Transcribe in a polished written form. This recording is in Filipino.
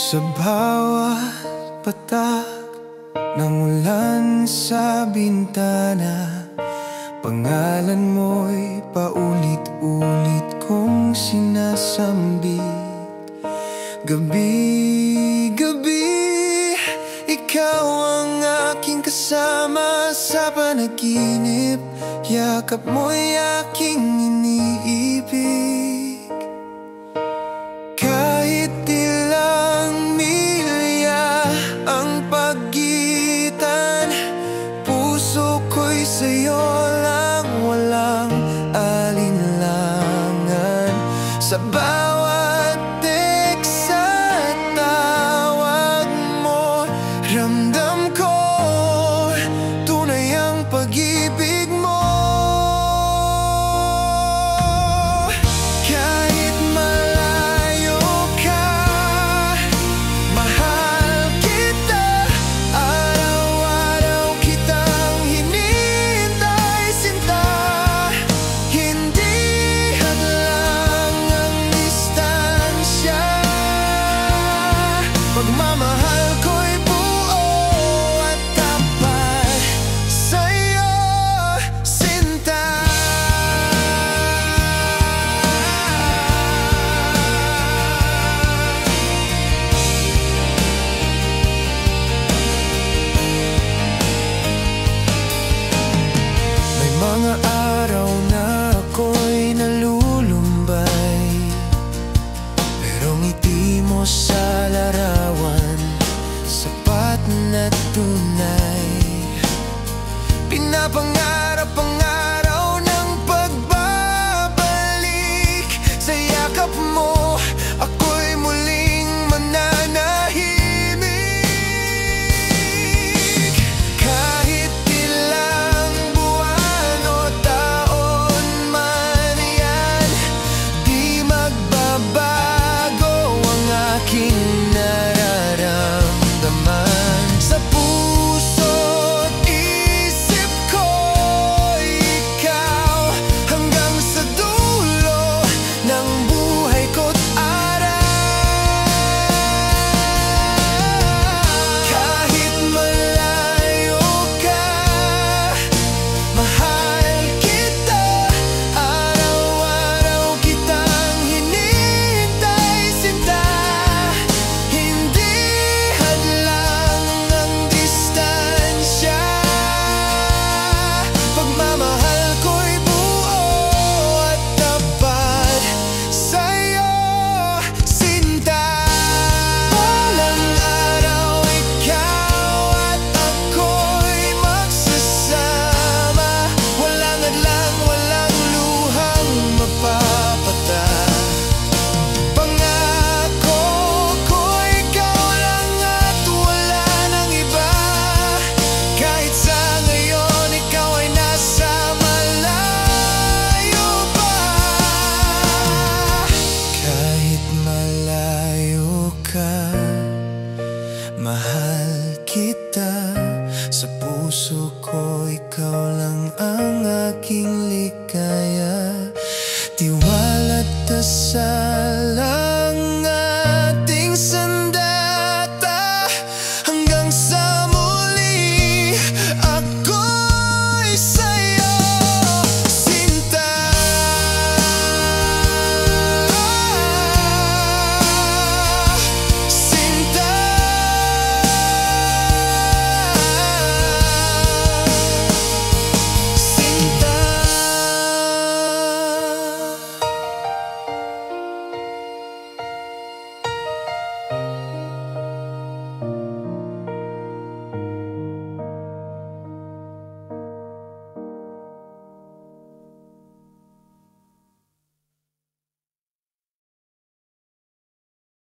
Sa bawat patak ng ulan sa bintana, pangalan mo'y paulit-ulit kong sinasambit. Gabi-gabi, ikaw ang aking kasama sa panaginip. Yakap mo'y aking iniibig. Kahit ilang milya ang pagitan, puso ko'y sa'yo lang, walang alinlangan. Sa bawat text at tawag mo, ramdam ko tunay ang pag-ibig mo. Pagmamahal ko'y buo at tapat sa'yo, sinta. May mga araw na ako'y nalulumbay, pero ngiti mo sa larawan, sapat na tunay. Pinapangarap ang araw ng pagbabalik. Sa yakap mo, ako'y muling mananahimik. Kahit ilang buwan o taon man yan, di magbabago ang aking nararamdaman. Sa puso't isip ko, ikaw hanggang sa dulo ng buhay ko't araw. Kahit malayo ka, mahal kita. Araw-araw kitang hinihintay, sinta. Hindi hadlang ang distansya. Pagmamahal ko'y buo at tapat sa'yo, sinta. Walang araw ikaw at ako'y magsasama. Walang hadlang, walang luhang mapapatak. Pangako ko, ikaw lang at wala nang iba. Kahit sa ngayon, ikaw ay nasa malayo pa. Kahit malayo ka, mahal kita. Sa puso ko, ikaw lang ang aking likaya.